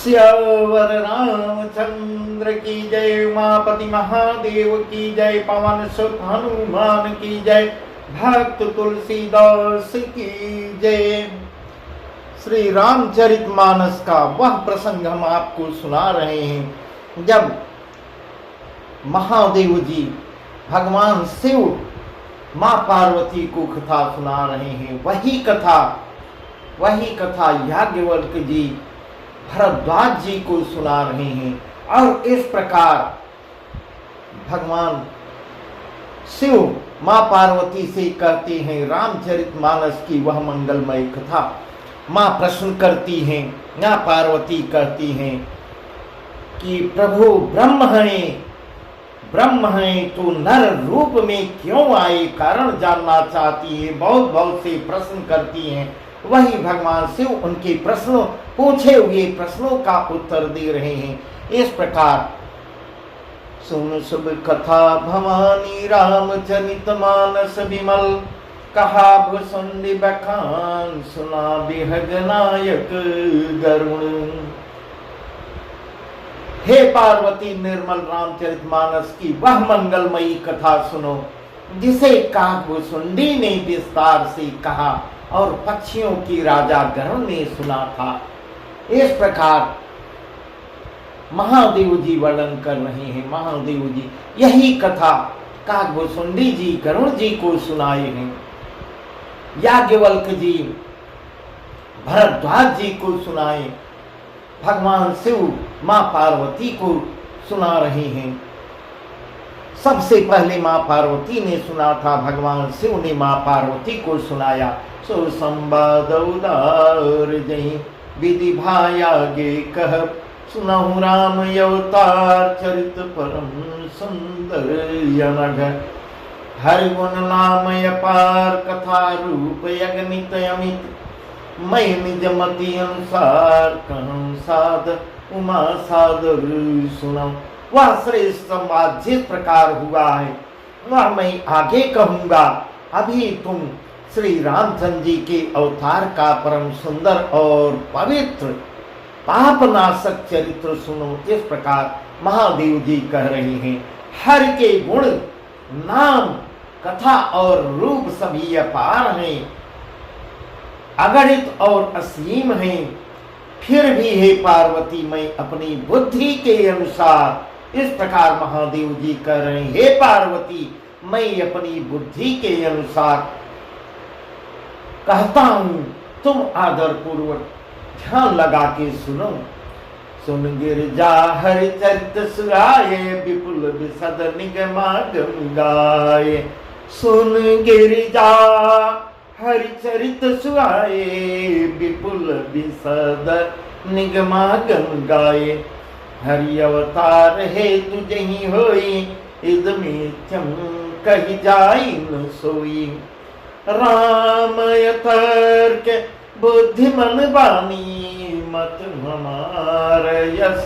श्यावर रामचंद्र की जय। उमापति महादेव की जय। पवन सुत हनुमान की जय। भक्त तुलसीदास की जय। श्री रामचरितमानस का वह प्रसंग हम आपको सुना रहे हैं जब महादेव जी भगवान शिव मां पार्वती को कथा सुना रहे हैं। वही कथा याज्ञवल्क्य जी भरद्वाज जी को सुना रहे हैं। और इस प्रकार भगवान शिव मां पार्वती से कहते हैं रामचरितमानस की वह मंगलमय कथा। मां प्रश्न करती हैं, मां पार्वती कहती हैं कि प्रभु ब्रह्म हैं तो नर रूप में क्यों आए, कारण जानना चाहती है। बहुत से प्रश्न करती हैं। वही भगवान शिव उनके पूछे हुए प्रश्नों का उत्तर दे रहे हैं। इस प्रकार सुन शुभ कथा भवानी रामचरित मानस विमल, कहा भुसुंडी बखान सुना बिहग नायक गरुण। हे पार्वती निर्मल रामचरितमानस की वह मंगलमयी कथा सुनो जिसे काकभुसुंडी ने विस्तार से कहा और पक्षियों की राजा गरुड़ ने सुना था। इस प्रकार महादेव जी वर्णन कर रहे हैं। महादेव जी यही कथा काकभुसुंडी जी गरुड़ जी को सुनाए हैं। याज्ञवल्क्य जी भरद्वाज जी को सुनाए। भगवान शिव मां पार्वती को सुना रहे हैं। सबसे पहले मां पार्वती ने सुना था, भगवान शिव ने मां पार्वती को सुनाया। सो संवाद उदार जय विधि भायागे कह, सुनहु राम अवतार चरित परम सुंदर यनघ। हरि गुण नाम अपार कथा रूप यगनित अमित, मैं निज मति अनुसार कहूं साध उमा सादर सुनो। वह श्रेष्ठ संवाद जिस प्रकार हुआ है वह मैं आगे कहूंगा। अभी तुम श्री रामचंद्र जी के अवतार का परम सुंदर और पवित्र पापनाशक चरित्र सुनो। इस प्रकार महादेव जी कह रहे हैं। हर के गुण नाम कथा और रूप सभी अपार हैं, अगणित और असीम हैं। फिर भी हे पार्वती मैं अपनी बुद्धि के अनुसार, इस प्रकार महादेव जी कह रहे हैं, हे पार्वती मैं अपनी बुद्धि के अनुसार कहता हूं, तुम आदर पूर्वक ध्यान लगा के सुनो। सुन गिरजा हरि चरित सुराये, विपुल विशद निगमागम गाये। सुन गिरजा हरि चरित सुहाए, विपुल विशद निगमागम गाये। हरि अवतार है तुझहि होई, इदमित्यम कही जाई न सोई। राम यतर्क बुद्धि मन बानी, मत हमार यस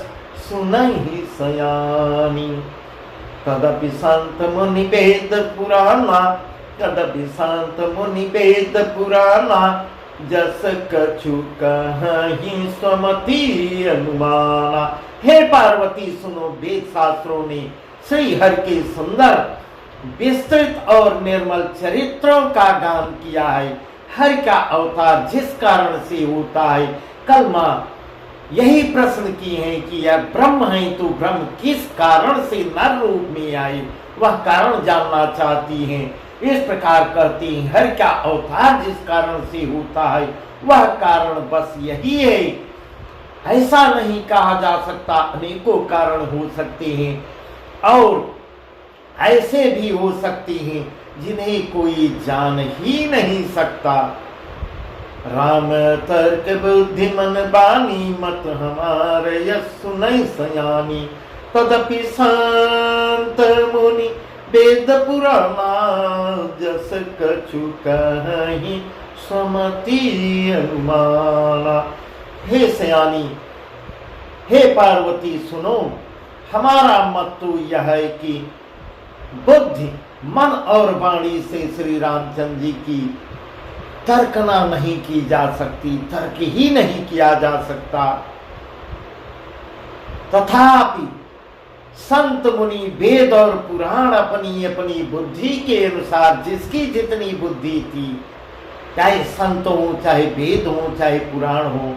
सुनहि सयानी। तदपि संत मुनि वेद पुराना, तदपि संत मुनि वेद पुराना, जस कछु कहीं स्वमति अनुमाना। हे पार्वती सुनो, वेद शास्त्रों ने श्री हरि के सुंदर विस्तृत और निर्मल चरित्रों का गान किया है। हरि का अवतार जिस कारण से होता है, कल मां यही प्रश्न की है कि यह ब्रह्म है तो ब्रह्म किस कारण से नर रूप में आए, वह कारण जानना चाहती हैं। इस प्रकार कहती हैं हरि का अवतार जिस कारण से होता है वह कारण बस यही है, ऐसा नहीं कहा जा सकता। अनेकों कारण हो सकते हैं और ऐसे भी हो सकते हैं जिन्हें कोई जान ही नहीं सकता। राम तर्क बुद्धि मन बानी, मत हमार यस सुनहि सयानी। तदपि संत मुनि वेद पुराना, जस कछु कहीं स्वमति अनुमाना। हे सयानी, हे पार्वती सुनो, हमारा मत तो यह है कि बुद्धि मन और वाणी से श्री रामचंद्र जी की तर्कना नहीं की जा सकती, तर्क ही नहीं किया जा सकता। तथापि संत मुनि वेद और पुराण अपनी अपनी बुद्धि के अनुसार, जिसकी जितनी बुद्धि थी, चाहे संत हो, चाहे वेद हो, चाहे पुराण हो,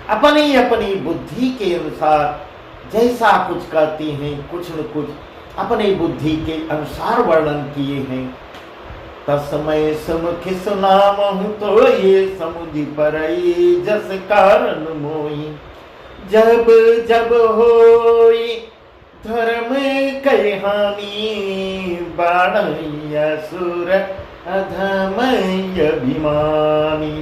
अपनी अपनी बुद्धि के अनुसार जैसा कुछ कहती हैं, कुछ न कुछ अपनी बुद्धि के अनुसार वर्णन किए हैं। तस्मय सुमुखि सुनामहु तो ये समुझि परई जस कारण मोई। जब जब होई धर्म कई हानि बाणई असुर अधमय अभिमानी।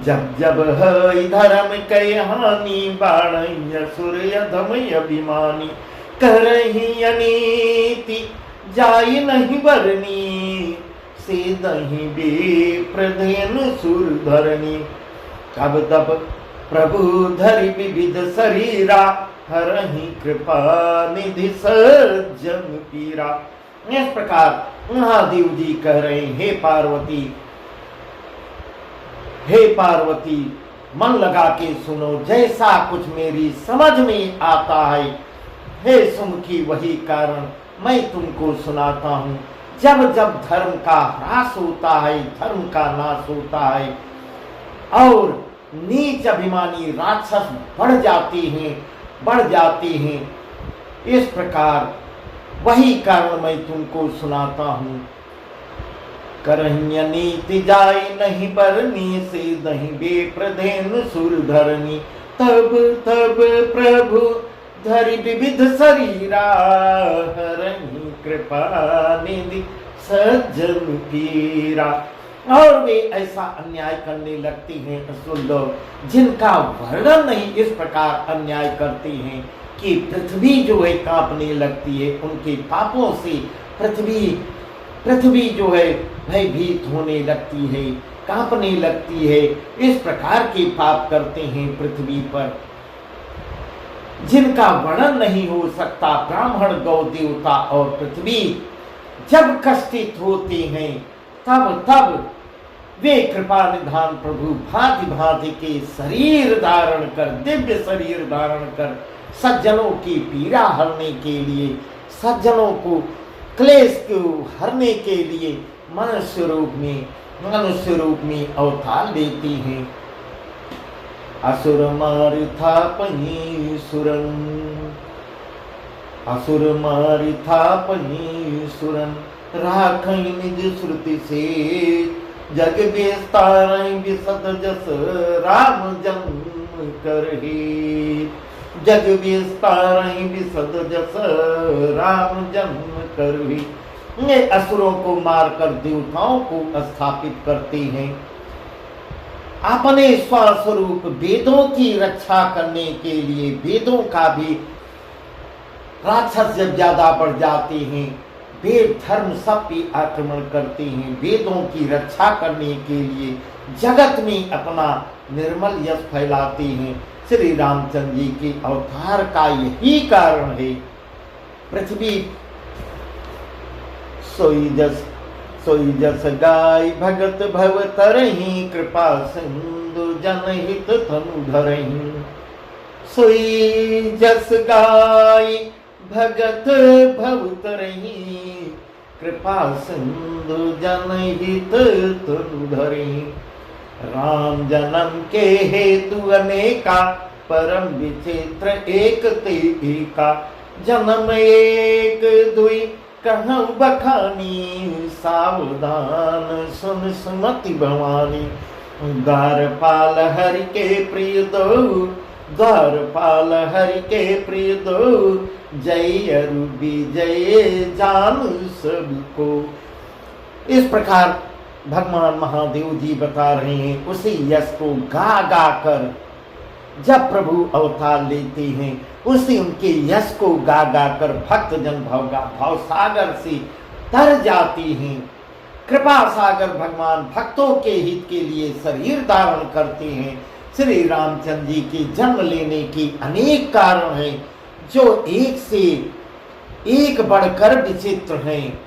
जब जब है धर्म कई हानि बाणई असुर अधमय अभिमानी। करही अनीति जाई नहीं बरनी से दही विप्रधेनु सुर धरनी। तब तब प्रभु धरि विविध शरीरा हरहि कृपा निधि सज्जन पीरा। इस प्रकार महादेव जी कह रहे हैं, हे पार्वती मन लगा के सुनो, जैसा कुछ मेरी समझ में आता है हे सुमुखी वही कारण मैं तुमको सुनाता हूँ। जब जब धर्म का ह्रास होता है, धर्म का नाश होता है और नीच अभिमानी राक्षस बढ़ जाती हैं, इस प्रकार वही कारण मैं तुमको सुनाता हूँ। करहिय नीति जाय नहीं बरनी से दही बेप्रधेनु सुर धरनी। तब तब प्रभु धरि विविध शरीरा हरहि कृपा निधि सज्जन पीरा। और वे ऐसा अन्याय करने लगती हैं असुर लोग, जिनका वर्णन नहीं, इस प्रकार अन्याय करती हैं कि पृथ्वी जो है कांपने लगती है। उनके पापों से पृथ्वी जो है भयभीत होने लगती है, कांपने लगती है। इस प्रकार के पाप करते हैं पृथ्वी पर, जिनका वर्णन नहीं हो सकता। ब्राह्मण, गौ देवता और पृथ्वी जब कष्टित होते हैं, तब वे कृपा निधान प्रभु भांति भांति के शरीर धारण कर, दिव्य शरीर धारण कर, सज्जनों की पीड़ा हरने के लिए, सज्जनों को क्लेश को हरने के लिए मनुष्य रूप में अवतार लेती हैं। असुर मारिथा पही सुरन राखई निज श्रुति से। जग विस्तारई विशद जस राम जन्म करही। जग विस्तारई विशद जस राम जन्म करही। ये असुरों को मारकर देवताओं को स्थापित करते हैं। अपने स्वस्वरूप वेदों की रक्षा करने के लिए, वेदों का भी राक्षस जब ज्यादा बढ़ जाते हैं, वेद धर्म सब पे आक्रमण करते हैं। वेदों की रक्षा करने के लिए जगत में अपना निर्मल यश फैलाते हैं। श्री रामचंद्र जी के अवतार का यही कारण है। पृथ्वी सोई जस गाय भगत भव तरही। कृपा सिंधु जनहित धनु धरही। सोई जस गाय भगत भव तरही। कृपा सिंधु जनहित धनु धरही। राम जन्म के हेतु अनेका परम विचित्र एक ते एका। जन्म एक दुई कहूँ बखानी। सावधान सुन सुमति भवानी। द्वारपाल हरि के प्रिय दो। द्वारपाल हरि के प्रिय दो। जय अरु विजय जान सबको। इस प्रकार भगवान महादेव जी बता रहे हैं, उसी यश को गा गा कर जब प्रभु अवतार लेते हैं, उसी उनके यश को गा गा कर भक्तजन भाव सागर से तर जाती हैं। कृपा सागर भगवान भक्तों के हित के लिए शरीर धारण करते हैं। श्री रामचंद्र जी के जन्म लेने के अनेक कारण हैं, जो एक से एक बढ़कर विचित्र हैं।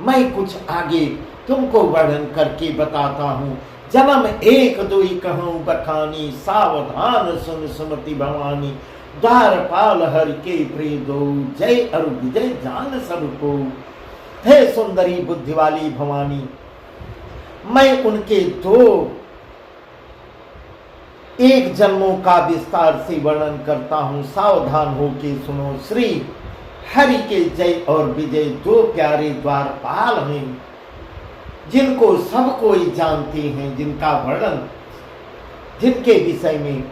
मैं कुछ आगे तुमको वर्णन करके बताता हूँ। जन्म एक दुई कहूँ बखानी। सावधान सुन सुमति भवानी। द्वारपाल हर के प्रिय दो, जय अरु विजय जान सबको। हे सुंदरी बुद्धि वाली भवानी, मैं उनके दो एक जन्मों का विस्तार से वर्णन करता हूं, सावधान होके सुनो। श्री हरि के जय और विजय दो प्यारे द्वारपाल हैं, जिनको सब कोई जानते हैं, जिनका वर्णन, जिनके विषय में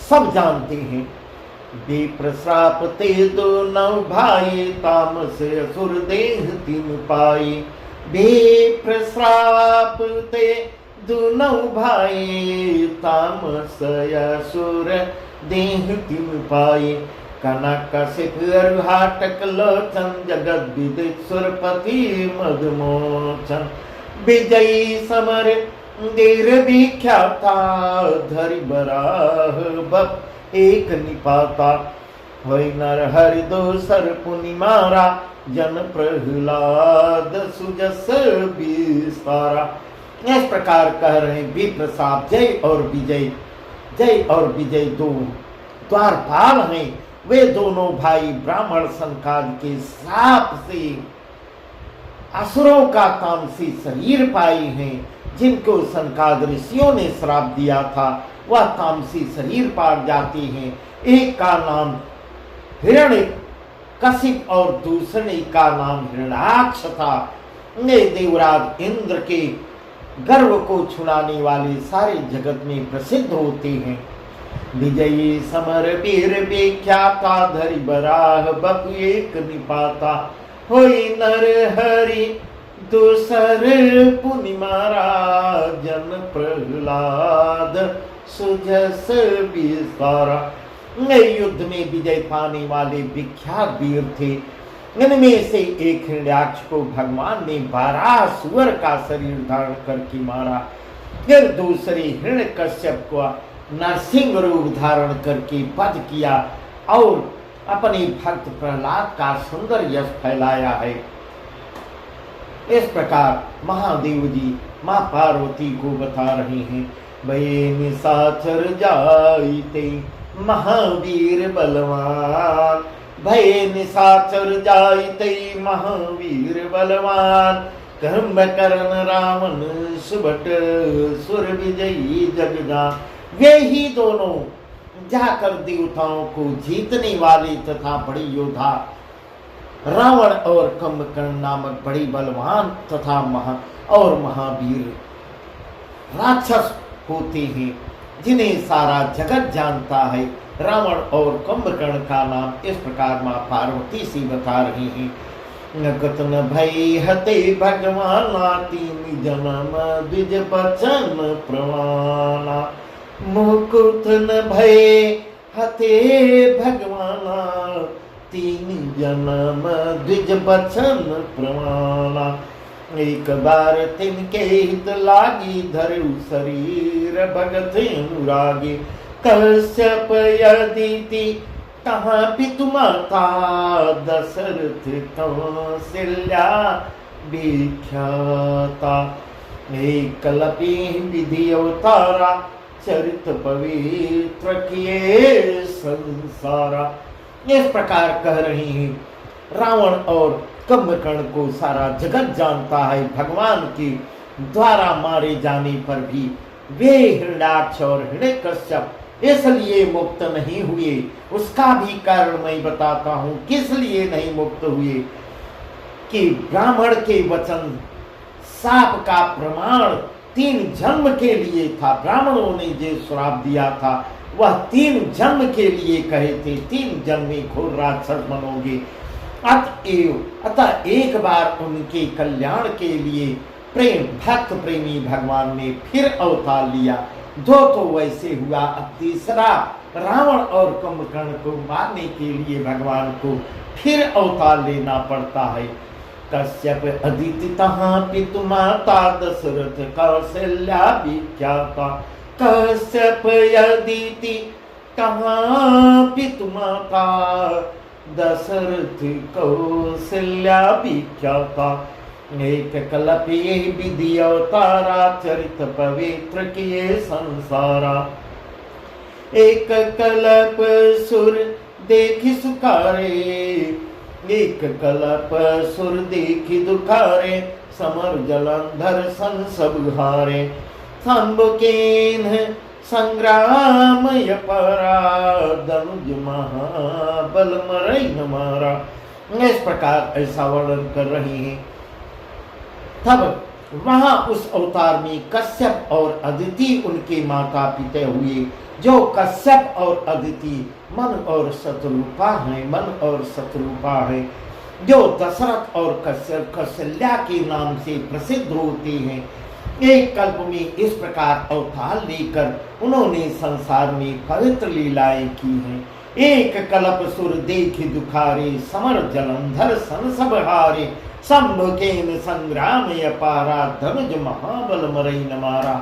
सब जानते हैं। विप्रश्राप ते दोनों भाई, तामस असुर देह तीन पाई। विप्रश्राप ते दोनों भाई, तामस असुर देह तीन पाई। कनक कशिप हाटक लोचन, जगत विदित सुरपति मदमोचन। विजयी समर देर विख्याता, धरि बराह बप एक निपाता। होई नर हरि दोसर पुनि मारा, जन प्रहलाद सुजस विस्तारा। इस प्रकार कह रहे विप्रसाद जय और विजय, जय और विजय दो द्वारपाल हैं। वे दोनों भाई ब्राह्मण संकाल के श्राप से असुरों का तामसी शरीर पाए हैं, जिनको संकाद ऋषियों ने श्राप दिया था, वह तामसी शरीर पा जाते हैं। एक का नाम हिरण्य कशिप और दूसरे का नाम हिरण्याक्ष था। ये देवराज इंद्र के गर्व को छुड़ाने वाले सारे जगत में प्रसिद्ध होते हैं। विजयी समर वीर विख्याता, धरि बराह बप एक निपाता। होई नर हरि दूसर पुनि मारा, जन प्रहलाद सुजस विस्तारा। युद्ध में विजय पाने वाले विख्यात वीर थे। इनमें से एक हिरण्याक्ष को भगवान ने 12 सुअर का शरीर धारण करके मारा। फिर दूसरे हिरण्यकश्यप को नरसिंह रूप धारण करके वध किया और अपने भक्त प्रहलाद का सुंदर यश फैलाया है। इस प्रकार महादेव जी मां पार्वती को बता रहे हैं। भये निशाचर जाइते महावीर बलवान, भये निशाचर जाइते महावीर बलवान। कुंभकर्ण रावण सुभट सुर विजयी जगजान। वे ही दोनों जाकर देवताओं को जीतने वाले तथा बड़े योद्धा रावण और कुंभकर्ण नामक बड़े बलवान तथा महावीर राक्षस होते हैं, जिन्हें सारा जगत जानता है। रावण और कुंभकर्ण का नाम इस प्रकार मां पार्वती से बता रही हैं। नकत न भय हते भगवाना, तीन जन्म द्विज बचन प्रमाणा। मुकुट न भय हते भगवाना, तीन जन्म द्विज बचन प्रमाणा। एक बार तिनके हित लागी, धरु शरीर भगत अनुरागी। कश्यप यदिति तहाँ पितु माता, दशरथ कौशल्या विख्याता। एकलपि विधि अवतारा, चरित पवित्र किए संसारा। इस प्रकार कह रही हैं। रावण और कुंभकर्ण को सारा जगत जानता है। भगवान के द्वारा मारे जाने पर भी वे हिरण्याक्ष और हिरण्यकश्यप इसलिए मुक्त नहीं हुए। उसका भी कारण मैं बताता हूँ, किस लिए नहीं मुक्त हुए। कि ब्राह्मण के वचन शाप का प्रमाण 3 जन्म के लिए था। ब्राह्मणों ने जो श्राप दिया था वह 3 जन्म के लिए कहे थे। 3 जन्म में घोर राक्षस बनोगे। अतः एक बार उनके कल्याण के लिए भक्त प्रेमी भगवान ने फिर अवतार लिया। 2 तो वैसे हुआ, अब तीसरा रावण और कुंभकर्ण को मारने के लिए भगवान को फिर अवतार लेना पड़ता है। कश्यप अदिति तहाँ पितु माता, दशरथ कौशल्या विख्याता। कश्यप अदिति तहाँ पितु माता, दशरथ कौशल्या विख्याता। एक कलपि विधि अवतारा, चरित पवित्र किए संसारा। एक कल्प सुर देखी सुखारे, एक कल्प सुर देखी दुखारे, समर जलंधर सन सब हारे, संबुकेन संग्राम यपरा, धनुज महाबल मरई हमारा। इस प्रकार ऐसा वर्णन कर रहे हैं। तब वहां उस अवतार में कश्यप और अदिति उनके माता पिता हुए, जो कश्यप और अदिति मन और शत्रुपा है, मन और शत्रुपा है, जो दशरथ और कश्यप कौशल्या के नाम से प्रसिद्ध होते हैं। एक कल्प में इस प्रकार अवतार लेकर उन्होंने संसार में पवित्र लीलाएं की हैं। एक कल्प सुर देखी दुखारे, समर जलंधर सन सब हारे, संभुकेन संग्राम अपारा, धनुज महाबल मरई न मारा।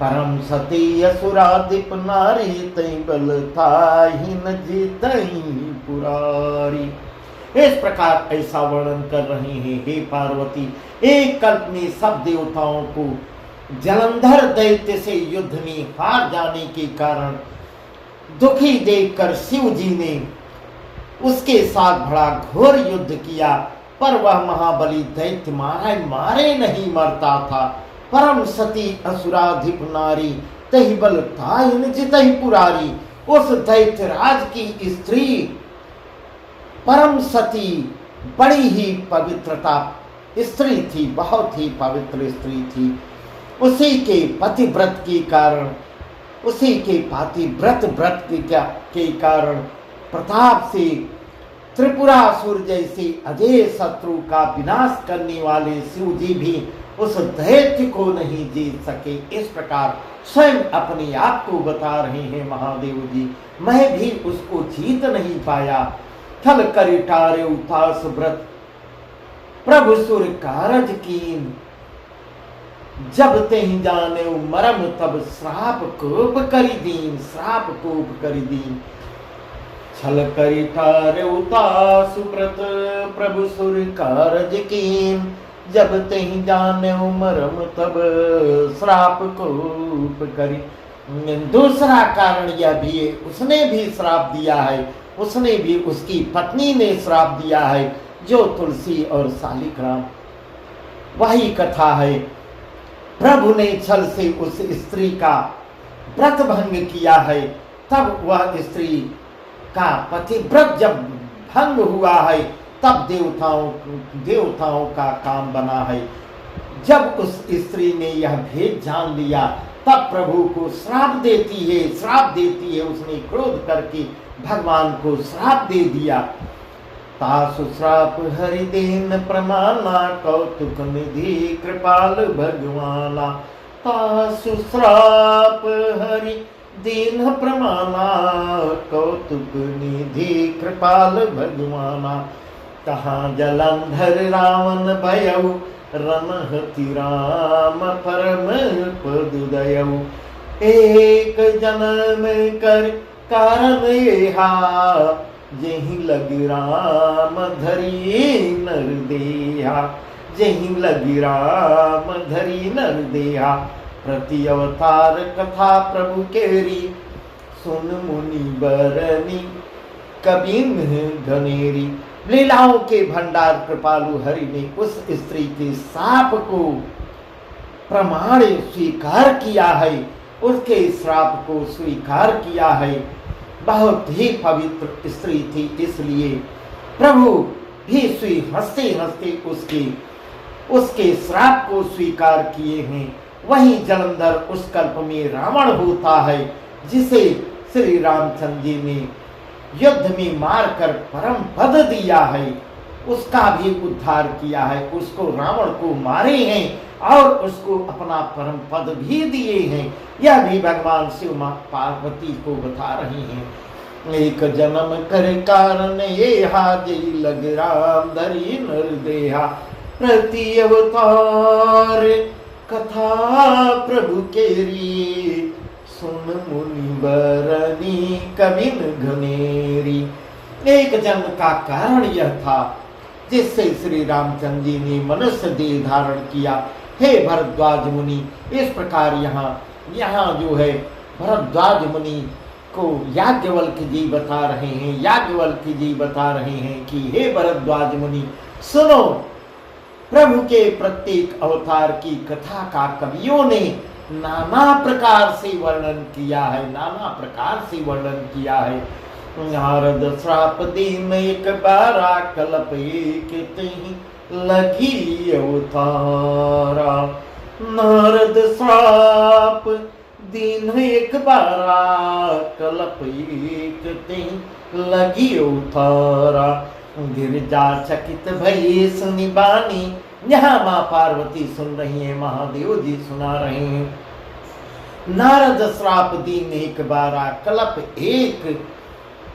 परम सती असुराधिप नारी, तई बल ताहि न जीतई पुरारी। इस प्रकार ऐसा वर्णन कर रहे हैं। हे पार्वती, एक कल्प में सब देवताओं को जलंधर दैत्य से युद्ध में हार जाने के कारण दुखी देखकर शिव जी ने उसके साथ बड़ा घोर युद्ध किया, पर वह महाबली दैत्य मारे नहीं मरता था। परम सती असुराधिप नारी, तहि बल ताहि न जितहि पुरारी। उस दैत्य राज की स्त्री परम सती बड़ी ही पवित्रता स्त्री थी, बहुत ही पवित्र स्त्री थी। उसी के पतिव्रत के कारण, उसी के पातिव्रत व्रत के कारण प्रताप से त्रिपुरासुर जैसे अजय शत्रु का विनाश करने वाले शिव जी भी उस दैत्य को नहीं जीत सके। इस प्रकार स्वयं अपने आप को बता रहे हैं महादेव जी, मैं भी उसको जीत नहीं पाया। थल करिटारे उतास व्रत, प्रभु सुर कारज कीन, जब तेहि जाने मरम तब श्राप कोप करी दीन, श्राप कोप करी दीन। छल करिटारे उतास व्रत, प्रभु सुर कारज कीन, जब तेहि जाने मरम तब श्राप कोप करी। दूसरा कारण यह भी है, उसने भी श्राप दिया है, उसने भी, उसकी पत्नी ने श्राप दिया है, जो तुलसी और शालिग्राम। वही कथा है, प्रभु ने छल से उस स्त्री का व्रत भंग किया है, तब वह स्त्री का पतिव्रत जब भंग हुआ है, तब देवताओं का काम बना है। जब उस स्त्री ने यह भेद जान लिया, तब प्रभु को श्राप देती है। उसने क्रोध करके भगवान को श्राप दे दिया। तासु श्राप हरि देन प्रमाना, कौतुक निधि कृपाल भगवाना। तासु श्राप हरि दीन प्रमाना, कौतुक निधि कृपाल भगवाना। कहाँ जलंधर रावण भयउ, रनहति राम परम पदुदयउ। एक जन्म कर कारण येहा, जेहि लगी राम धरी नर देहा, जेहि लगी राम धरी नर देहा। प्रति अवतार कथा प्रभु केरी, सुन मुनि बरनी कबिन घनेरी। लीलाओं के भंडार कृपालु हरि ने उस स्त्री के शाप को प्रमाण स्वीकार किया है, उसके श्राप को स्वीकार किया है। बहुत ही पवित्र स्त्री थी, इसलिए प्रभु भी हंसते हंसते उसके श्राप को स्वीकार किए हैं। वही जलंधर उस कल्प में रावण होता है, जिसे श्री रामचंद्र जी ने युद्ध में मारकर परम पद दिया है, उसका भी उद्धार किया है। उसको रावण को मारे हैं और उसको अपना परम पद भी दिए हैं। यह भी भगवान शिव मां पार्वती को बता रहे हैं। एक जन्म कर कारण ये हाजी लग राम धरी नर देहा। प्रति अवतार कथा प्रभु केरी, सुन मुनि बरनी कबिन घनेरी। एक जन्म का कारण यह था जिससे श्री रामचंद्र जी ने मनुष्य देह धारण किया। हे भरद्वाज मुनि, इस प्रकार यहाँ जो है भरद्वाज मुनि को याज्ञवल्क्य जी बता रहे हैं, याज्ञवल्क्य जी बता रहे हैं कि हे भरद्वाज मुनि सुनो, प्रभु के प्रत्येक अवतार की कथा का कवियों ने नाना प्रकार से वर्णन किया है, नाना प्रकार से वर्णन किया है। नारद श्राप दीन एक बारा कल्प एक लगी अवतारा। नारद श्राप दीन एक बारा कल्प एक लगी अवतारा। गिरजा चकित भई सुनि बानी। यहाँ माँ पार्वती सुन रही है, महादेव जी सुना रहे हैं। नारद श्राप दीन एक बारा कल्प एक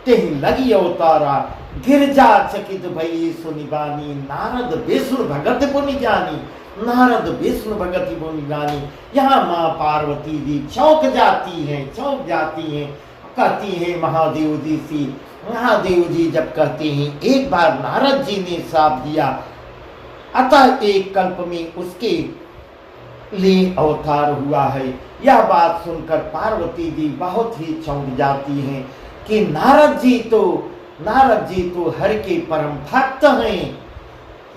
तेहि लगी अवतारा। गिरजा चकित भई सुनि बानी। नारद विष्णु भगत पुनि जानी। नारद विष्णु भगत पुनि जानी। यहाँ माँ पार्वती जी चौंक जाती हैं, चौंक जाती हैं, कहती हैं महादेव जी से। महादेव जी जब कहते हैं एक बार नारद जी ने श्राप दिया, अतः एक कल्प में उसके लिए अवतार हुआ है। यह बात सुनकर पार्वती जी बहुत ही चौंक जाती हैं कि नारद जी तो हरि के परम भक्त हैं,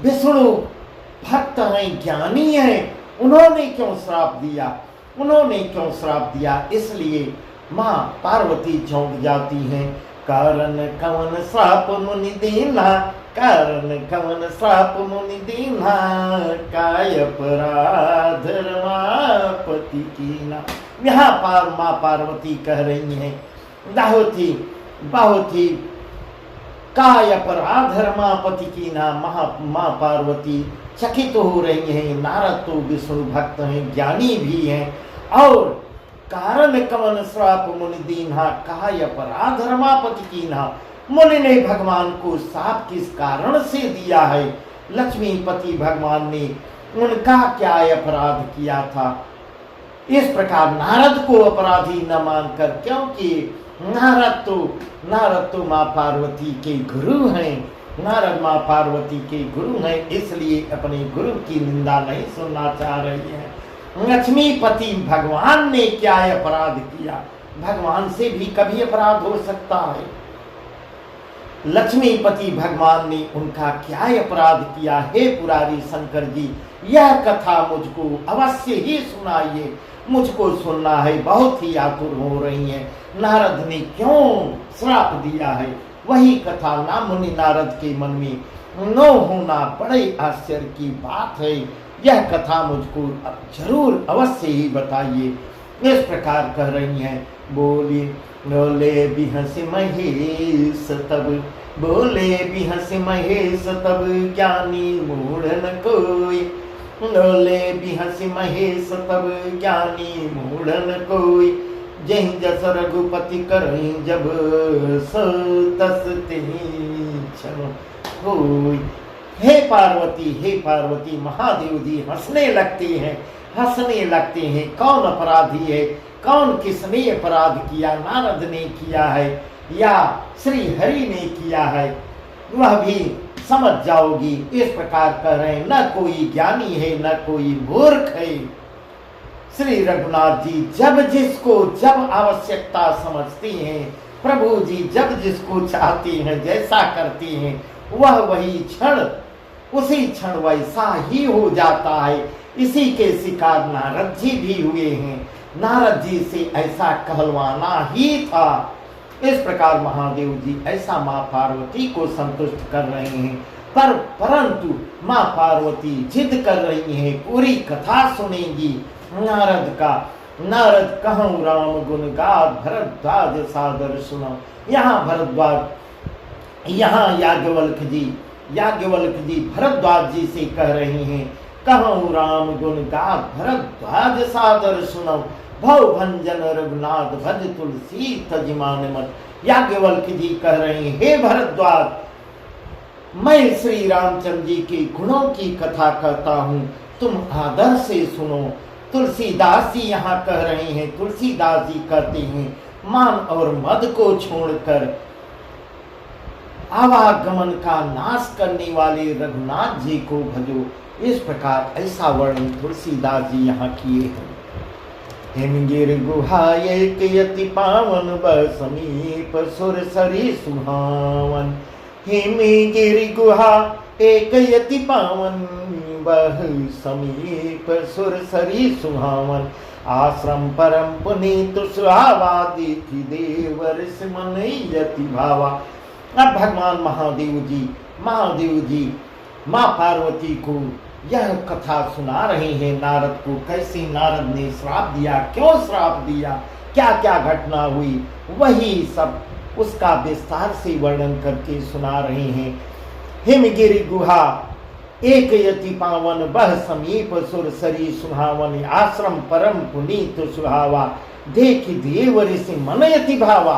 विष्णु भक्त हैं, ज्ञानी हैं, उन्होंने क्यों श्राप दिया, उन्होंने क्यों श्राप दिया। इसलिए माँ पार्वती चौंक जाती हैं। कारण कवन श्राप मुनि दीना, कारण कवन श्राप मुनि दीना, काय अपराध रमापति कीना। यहाँ पर माँ पार्वती कह रही हैं बहुत ही काय अपराध रमापति कीना। माँ पार्वती चकित हो रही हैं। नारद तो विष्णु भक्त हैं, ज्ञानी भी हैं, और कारण कवन श्राप मुनि दीन्हा, काय अपराध रमापति कीन्हा। मुनि ने भगवान को श्राप किस कारण से दिया है, लक्ष्मीपति भगवान ने उनका क्या अपराध किया था। इस प्रकार नारद को अपराधी न मानकर, क्योंकि नारद तो माँ पार्वती के गुरु हैं, नारद माँ पार्वती के गुरु हैं, इसलिए अपने गुरु की निंदा नहीं सुनना चाह रही है। लक्ष्मीपति भगवान ने क्या अपराध किया, भगवान से भी कभी अपराध हो सकता है। लक्ष्मीपति भगवान ने उनका क्या अपराध किया। हे पुरारी शंकर जी, यह कथा मुझको अवश्य ही सुनाइए, मुझको सुनना है, बहुत ही आतुर हो रही है। नारद ने क्यों श्राप दिया है, वही कथा ना मुनि नारद के मन में न होना बड़े आश्चर्य की बात है। यह कथा मुझको जरूर अवश्य ही बताइए। इस प्रकार कह रही हैं। बोले बिहस महेश तब, बोले बिहस महेश तब, ज्ञानी मूढ़ न कोई। बोले बिहस महेश तब, ज्ञानी मूढ़ न कोई। जहि जस रघुपति करहीं जब, सो तस तिहि क्षम होई। हे पार्वती, महादेव जी हंसने लगते हैं। कौन अपराधी है, कौन किसने अपराध किया, नारद ने किया है या श्री हरि ने किया है, वह भी समझ जाओगी। इस प्रकार कह रहे हैं, न कोई ज्ञानी है न कोई मूर्ख है। श्री रघुनाथ जी जब आवश्यकता समझती हैं, प्रभु जी जब जिसको चाहते हैं, जैसा करते हैं, वह वही क्षण उसी क्षण वैसा ही हो जाता है। इसी के शिकार नारद जी भी हुए हैं। नारद जी से ऐसा कहलवाना ही था। इस प्रकार महादेव जी ऐसा माँ पार्वती को संतुष्ट कर रहे हैं, परंतु माँ पार्वती जिद कर रही हैं, पूरी कथा सुनेंगी नारद का। नारद कहूँ राम गुण गाद, भरद्वाज सादर सुनो। यहाँ याज्ञवल्क्य जी भरद्वाज जी से कह रहे हैं, कहूँ राम गुण गाद, भरद्वाज सादर सुनो। भव भंजन रघुनाथ भज तुलसी तजिमान मत। याज्ञवल्क्य जी कह रहे हैं, हे भरद्वाज, मैं श्री रामचंद्र जी के गुणों की कथा कहता हूँ, तुम आदर से सुनो। तुलसीदास जी यहाँ कह रहे हैं, तुलसीदास जी कहते हैं, मान और मद को छोड़कर आवागमन का नाश करने वाले रघुनाथ जी को भजो। इस प्रकार ऐसा वर्णन तुलसीदास जी यहाँ किए हैं। हिमगिर गुहा एक यति पावन ब समीप सुर सरी सुहावन। हिमगिर गुहा एक यति पावन बह समीप सुर सरी सुहावन। आश्रम परम पुनीत सुहावा देखी देव ऋषि मन यति भावा। अब भगवान महादेव जी माँ पार्वती को यह कथा सुना रहे हैं नारद को, कैसे नारद ने श्राप दिया, क्यों श्राप दिया, क्या क्या घटना हुई, वही सब उसका विस्तार से वर्णन करके सुना रहे हैं। हिमगिरि गुहा एक यति पावन बह समीप सुर सरी सुहावन। आश्रम परम पुनीत सुहावा देखि देव ऋषि मन यति भावा।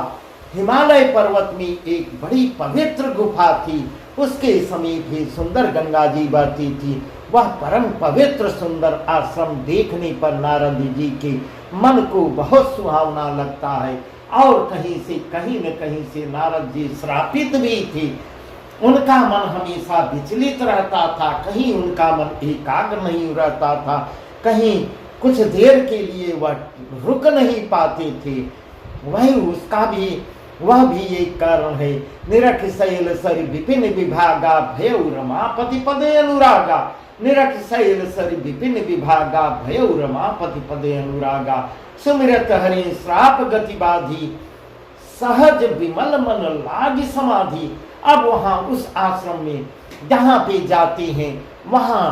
हिमालय पर्वत में एक बड़ी पवित्र गुफा थी, उसके समीप ही सुंदर गंगा जी बहती थी। वह परम पवित्र सुंदर आश्रम देखने पर नारद जी के मन को बहुत सुहावना लगता है। और कहीं न कहीं से नारद जी श्रापित भी थे। उनका मन हमेशा विचलित रहता था, कहीं उनका मन एकाग्र नहीं रहता था, कहीं कुछ देर के लिए वह रुक नहीं पाते थे। वह भी एक कारण है। निरख शैल सर विपिन विभागा भयउ रमापति पदे अनुरागा। निरख शैल सर विपिन विभागा भयउ रमापति पदे अनुरागा। सुमिरत हरि श्राप गति बाधी सहज विमल मन लागी समाधि। अब वहां उस आश्रम में जहां पे जाते हैं वहां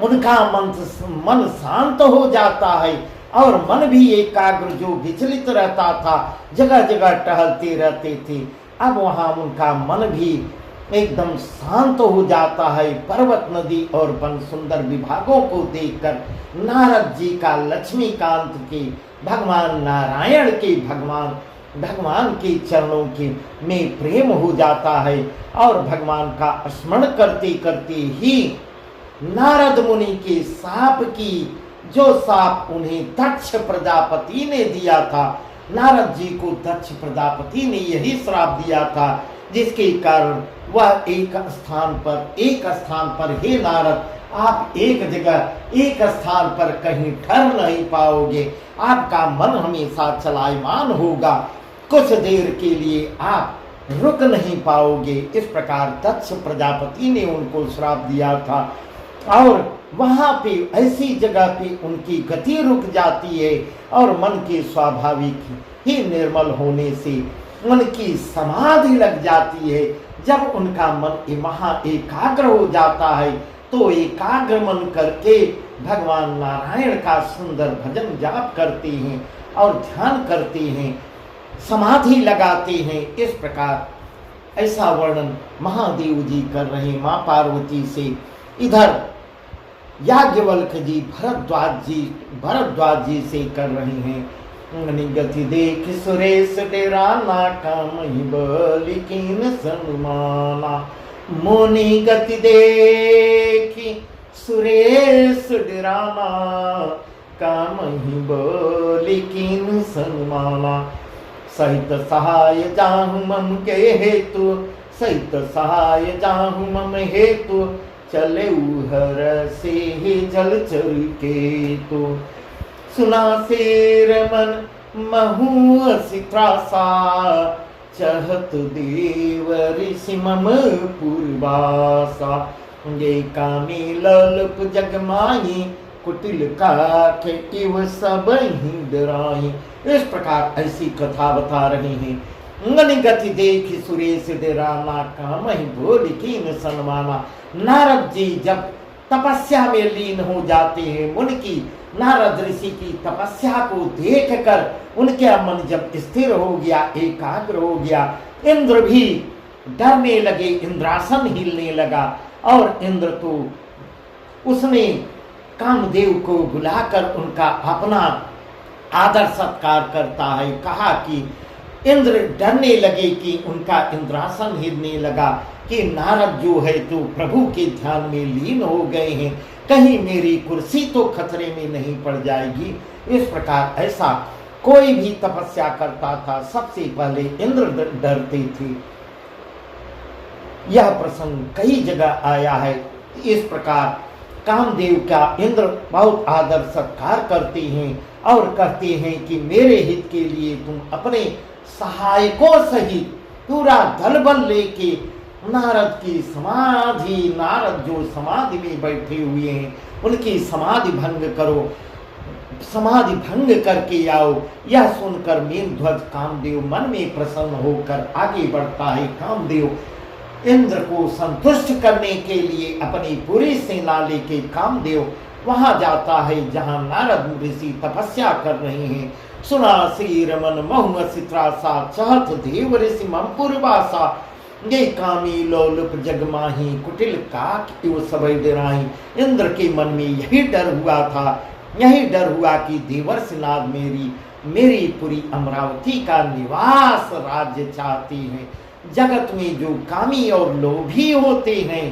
उनका मन शांत हो जाता है और मन भी एकाग्र, जो विचलित रहता था, जगह जगह टहलते रहते थे, अब वहां उनका मन भी एकदम शांत हो जाता है। पर्वत नदी और वन सुंदर विभागों को देखकर नारद जी का लक्ष्मीकांत के भगवान नारायण के भगवान के चरणों के में प्रेम हो जाता है। और भगवान का स्मरण करते करते ही नारद मुनि के साप की, जो साप उन्हें दक्ष प्रजापति ने दिया था, नारद जी को दक्ष प्रजापति ने यही श्राप दिया था, जिसके कारण वह एक स्थान पर हे नारद, आप एक जगह एक स्थान पर कहीं ठहर नहीं पाओगे, आपका मन हमेशा चलायमान होगा, कुछ देर के लिए आप रुक नहीं पाओगे। इस प्रकार दक्ष प्रजापति ने उनको श्राप दिया था। और वहां पे ऐसी जगह पे उनकी गति रुक जाती है और मन के स्वाभाविक ही निर्मल होने से उनकी समाधि लग जाती है। जब उनका मन वहां एकाग्र हो जाता है तो एकाग्र मन करके भगवान नारायण का सुंदर भजन जाप करते हैं और ध्यान करते हैं, समाधि लगाते हैं। इस प्रकार ऐसा वर्णन महादेव जी कर रहे हैं माँ पार्वती से। इधर याज्ञवल्क जी भरद्वाज जी से कर रहे हैं। गति देख सुरेश डेराना कामहि बलिकीन सनुमाना। मुनि गति देखी सुरेश डेराना कामहि बलिकीन सनुमाना। सहित सहाय जाहु मम के हेतु, सहित सहाय जाहु मम हेतु, चले हर से जलचर के तो। सुना शेर मन महु असी त्रासा, चहत देव ऋषि मम पूर्वासा। ये कामी ललप जगमाई, कुटिल काख इव सब ही डराई। इस प्रकार ऐसी कथा बता रहे हैं। गति देखी सुरेश डेराना कामहि भोलिकीन सनमाना। नारद जी जब तपस्या में लीन हो जाते हैं, उनकी नारद ऋषि की तपस्या को देखकर उनके मन जब स्थिर हो गया, एकाग्र हो गया, इंद्र भी डरने लगे, इंद्रासन हिलने लगा। और इंद्र तो उसने कामदेव को बुलाकर उनका अपना आदर सत्कार करता है। कहा कि इंद्र डरने लगे कि उनका इंद्रासन हिलने लगा कि नारद जो है तो प्रभु के ध्यान में लीन हो गए हैं, कहीं मेरी कुर्सी तो खतरे में नहीं पड़ जाएगी। इस प्रकार ऐसा कोई भी तपस्या करता था सबसे पहले इंद्र डरते थे। यह प्रसंग कई जगह आया है। इस प्रकार कामदेव का इंद्र बहुत आदर सत्कार करते हैं और कहते हैं कि मेरे हित के लिए तुम अपने सहायकों सहित पूरा दल बल लेके नारद की समाधि, नारद जो समाधि में बैठे हुए हैं उनकी समाधि भंग करो, समाधि भंग करके आओ। यह सुनकर मेघध्वज कामदेव मन में प्रसन्न होकर आगे बढ़ता है। कामदेव इंद्र को संतुष्ट करने के लिए अपनी पूरी सेना लेके कामदेव वहां जाता है जहां नारद ऋषि तपस्या कर रहे हैं। सुना श्री रमन महुमसि त्रासा चाहत देव ऋषि ममपुरवासा, ये कामी लोलुप जगमाही कुटिल काक यो सबई डराही। इंद्र के मन में यही डर हुआ था, यही डर हुआ कि देवर्षिनाथ मेरी पूरी अमरावती का निवास राज्य चाहती हैं। जगत में जो कामी और लोभी होते हैं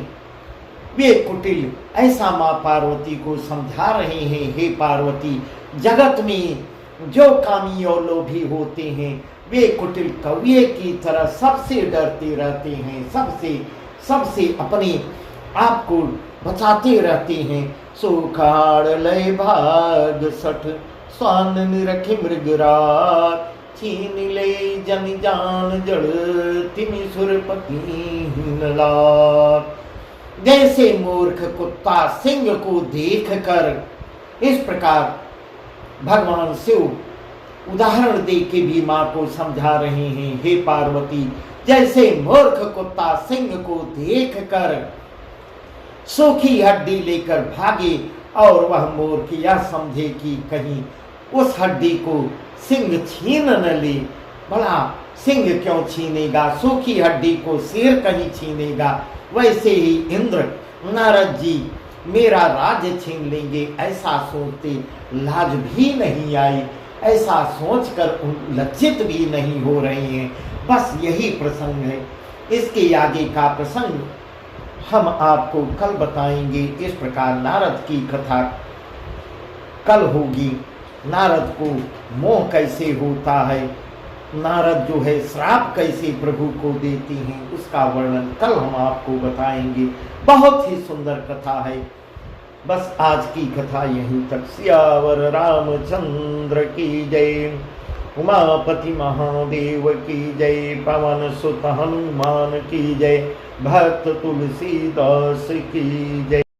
वे कुटिल, ऐसा माँ पार्वती को समझा रहे हैं। हे पार्वती, जगत में जो कामी और लोभी होते हैं वे कुटिल कौवे की तरह सबसे डरते रहते हैं, सबसे अपने आप को बचाते रहते हैं। सुखाड़ लय भाग सठ स्वान निरखि मृगराज, छीन ले जन जान जड़ तिमि सुरपति लार। जैसे मूर्ख कुत्ता सिंह को देखकर, इस प्रकार भगवान शिव उदाहरण दे के भी माँ को समझा रहे हैं। हे पार्वती, जैसे मूर्ख कुत्ता सिंह को देखकर सूखी हड्डी लेकर भागे और वह मूर्ख यह समझे कि कहीं उस हड्डी को सिंह छीन न ले। भला सिंह क्यों छीनेगा, सूखी हड्डी को शेर कहीं छीनेगा। वैसे ही इंद्र नारद जी मेरा राज्य छीन लेंगे ऐसा सोचते लाज भी नहीं आई, ऐसा सोचकर लज्जित भी नहीं हो रहे हैं। बस यही प्रसंग है। इसके आगे का प्रसंग हम आपको कल बताएंगे। इस प्रकार नारद की कथा कल होगी। नारद को मोह कैसे होता है, नारद जो है श्राप कैसे प्रभु को देती हैं, उसका वर्णन कल हम आपको बताएंगे। बहुत ही सुंदर कथा है। बस आज की कथा यहीं तक। सियावर रामचंद्र की जय, उमापति महादेव की जय, पवन सुत हनुमान की जय, भक्त तुलसीदास की जय।